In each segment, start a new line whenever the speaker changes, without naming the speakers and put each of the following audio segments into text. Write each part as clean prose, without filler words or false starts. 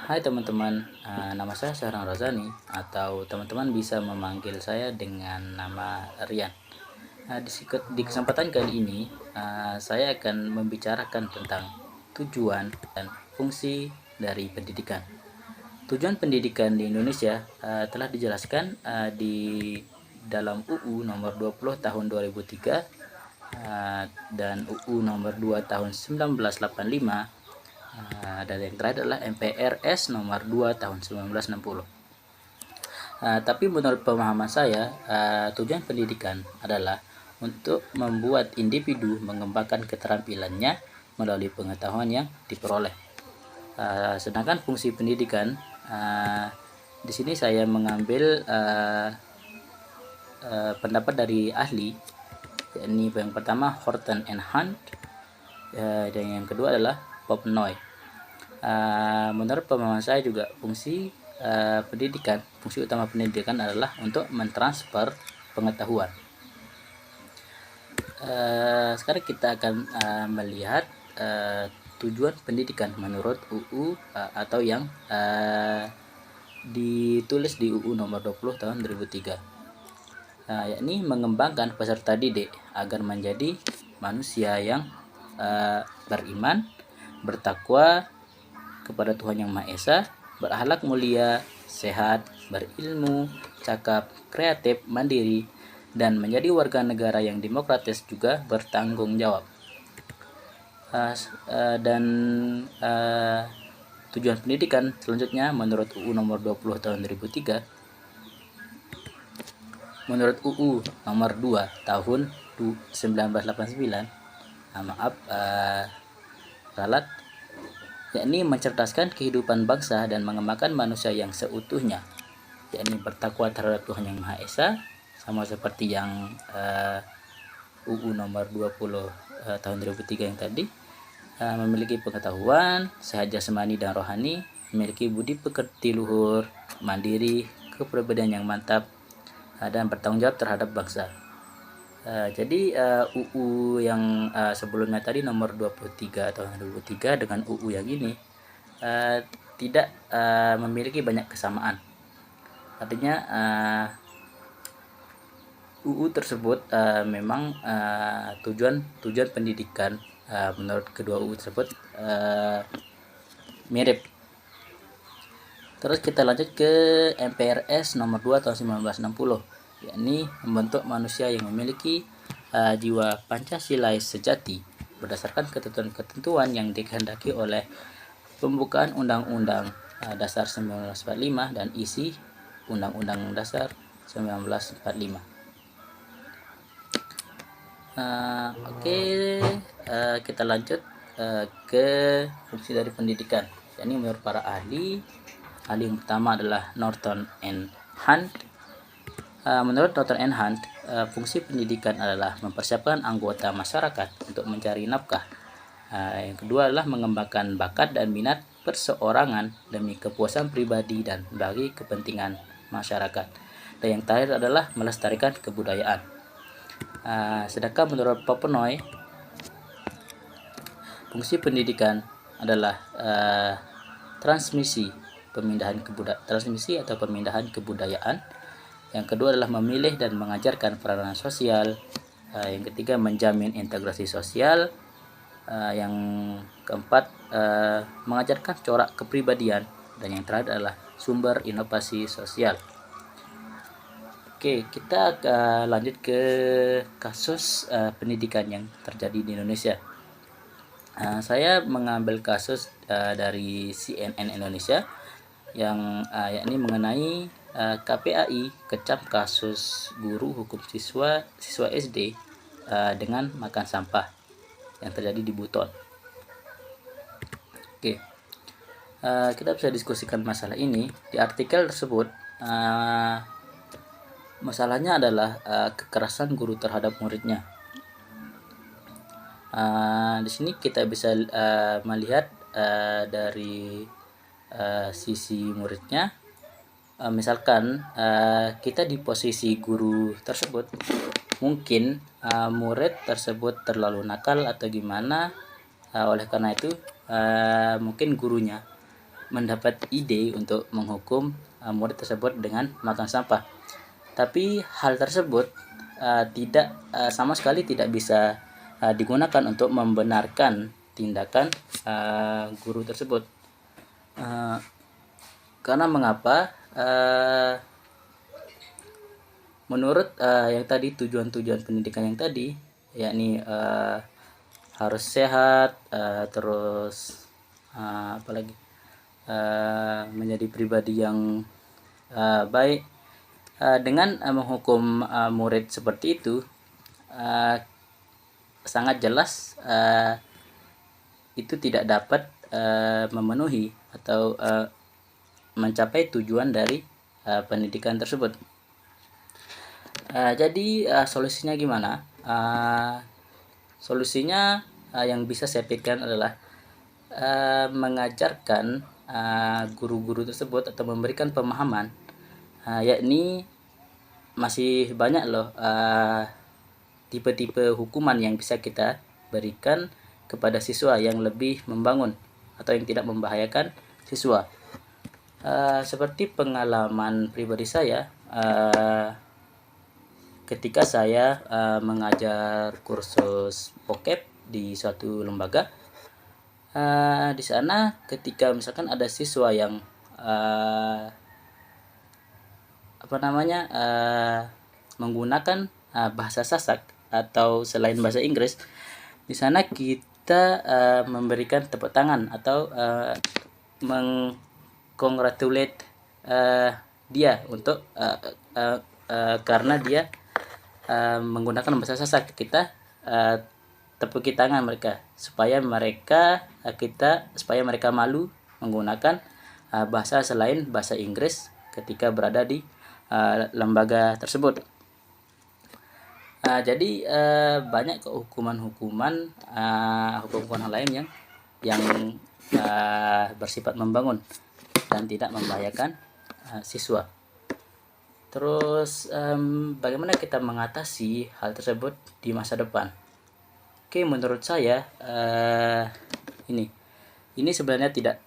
Hai teman-teman, nama saya Sahrang Razani atau teman-teman bisa memanggil saya dengan nama Rian. Di kesempatan kali ini, saya akan membicarakan tentang tujuan dan fungsi dari pendidikan. Tujuan pendidikan di Indonesia telah dijelaskan di dalam UU nomor 20 tahun 2003 dan UU nomor 2 tahun 1985. Dan yang terakhir adalah MPRS nomor 2 tahun 1960. Tapi menurut pemahaman saya, tujuan pendidikan adalah untuk membuat individu mengembangkan keterampilannya melalui pengetahuan yang diperoleh. Sedangkan fungsi pendidikan, di sini saya mengambil pendapat dari ahli, yakni yang pertama Horton and Hunt, dan yang kedua adalah Popnoy. Menurut pemahaman saya juga fungsi utama pendidikan adalah untuk mentransfer pengetahuan. Sekarang kita akan melihat tujuan pendidikan menurut UU atau yang ditulis di UU nomor 20 tahun 2003, yakni mengembangkan peserta didik agar menjadi manusia yang beriman, bertakwa kepada Tuhan Yang Maha Esa, berakhlak mulia, sehat, berilmu, cakap, kreatif, mandiri, dan menjadi warga negara yang demokratis juga bertanggung jawab. Tujuan pendidikan selanjutnya menurut UU nomor 20 tahun 2003, menurut UU nomor 2 tahun 1989, ralat, yakni mencerdaskan kehidupan bangsa dan mengembangkan manusia yang seutuhnya, yakni bertakwa terhadap Tuhan Yang Maha Esa, sama seperti yang UU nomor 20 tahun 2003 yang tadi, memiliki pengetahuan, sehat jasmani dan rohani, memiliki budi pekerti luhur, mandiri, kepribadian yang mantap, dan bertanggung jawab terhadap bangsa. Jadi UU yang sebelumnya tadi nomor 23 tahun 2003 dengan UU yang ini tidak memiliki banyak kesamaan. Artinya UU tersebut memang tujuan pendidikan menurut kedua UU tersebut mirip. Terus kita lanjut ke MPRS nomor 2 tahun 1960, yakni membentuk manusia yang memiliki jiwa Pancasilais sejati berdasarkan ketentuan-ketentuan yang dikehendaki oleh pembukaan Undang-Undang Dasar 1945 dan isi Undang-Undang Dasar 1945. Kita lanjut ke fungsi dari pendidikan, yakni menurut para ahli yang pertama adalah Norton and Hunt. Menurut Norton and Hunt, fungsi pendidikan adalah mempersiapkan anggota masyarakat untuk mencari nafkah. Yang kedua adalah mengembangkan bakat dan minat perseorangan demi kepuasan pribadi dan bagi kepentingan masyarakat. Dan yang terakhir adalah melestarikan kebudayaan. Sedangkan menurut Popnoy, fungsi pendidikan adalah transmisi atau pemindahan kebudayaan. Yang kedua adalah memilih dan mengajarkan peranan sosial. Yang ketiga menjamin integrasi sosial. Yang keempat mengajarkan corak kepribadian. Dan yang terakhir adalah sumber inovasi sosial. Oke, kita lanjut ke kasus pendidikan yang terjadi di Indonesia. Saya mengambil kasus dari CNN Indonesia yang yakni mengenai KPAI kecap kasus guru hukum siswa SD dengan makan sampah yang terjadi di Buton. Oke, kita bisa diskusikan masalah ini. Di artikel tersebut, masalahnya adalah kekerasan guru terhadap muridnya. Di sini kita bisa melihat dari sisi muridnya. Misalkan kita di posisi guru tersebut, mungkin murid tersebut terlalu nakal atau gimana, oleh karena itu mungkin gurunya mendapat ide untuk menghukum murid tersebut dengan makan sampah. Tapi hal tersebut tidak sama sekali tidak bisa digunakan untuk membenarkan tindakan guru tersebut. Karena mengapa? Menurut yang tadi, tujuan-tujuan pendidikan yang tadi, yakni harus sehat, terus apalagi menjadi pribadi yang baik. Dengan menghukum murid seperti itu, sangat jelas itu tidak dapat memenuhi atau mencapai tujuan dari pendidikan tersebut. Jadi solusinya gimana? Solusinya yang bisa saya pikirkan adalah mengajarkan guru-guru tersebut atau memberikan pemahaman, yakni masih banyak loh tipe-tipe hukuman yang bisa kita berikan kepada siswa yang lebih membangun atau yang tidak membahayakan siswa. Seperti pengalaman pribadi saya, ketika saya mengajar kursus bokep di suatu lembaga, di sana ketika misalkan ada siswa yang menggunakan bahasa Sasak atau selain bahasa Inggris, di sana kita memberikan tepuk tangan atau mengcongratulate dia untuk karena dia menggunakan bahasa Sasak. Kita tepuki tangan mereka supaya mereka malu menggunakan bahasa selain bahasa Inggris ketika berada di lembaga tersebut. Jadi banyak hukuman-hukuman lain yang bersifat membangun dan tidak membahayakan siswa. Terus bagaimana kita mengatasi hal tersebut di masa depan? Oke, menurut saya ini sebenarnya tidak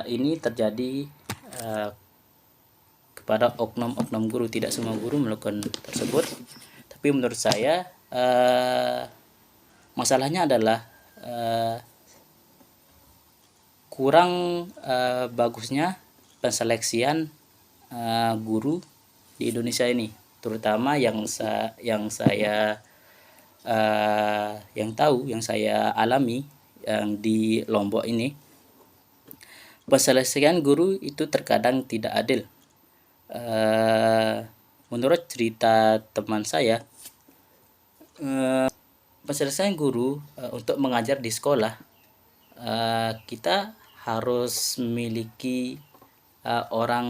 ini terjadi kepada oknum-oknum guru. Tidak semua guru melakukan tersebut, tapi menurut saya masalahnya adalah kurang bagusnya penseleksian guru di Indonesia ini, terutama yang saya alami yang di Lombok ini. Penseleksian guru itu terkadang tidak adil. Menurut cerita teman saya, penseleksian guru untuk mengajar di sekolah, kita harus memiliki orang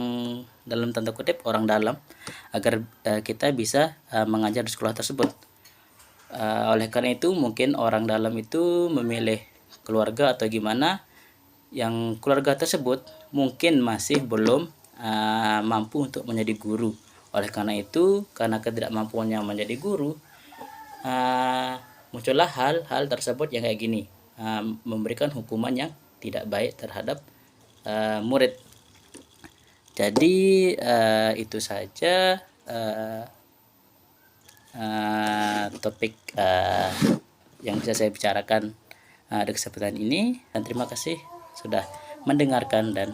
dalam tanda kutip orang dalam agar kita bisa mengajar di sekolah tersebut. Oleh karena itu mungkin orang dalam itu memilih keluarga atau gimana, yang keluarga tersebut mungkin masih belum mampu untuk menjadi guru. Oleh karena itu, karena ketidakmampuannya menjadi guru, muncullah hal-hal tersebut yang kayak gini, memberikan hukuman yang tidak baik terhadap murid. Jadi itu saja topik yang bisa saya bicarakan di kesempatan ini, dan terima kasih sudah mendengarkan dan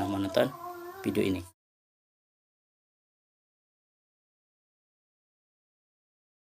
menonton video ini.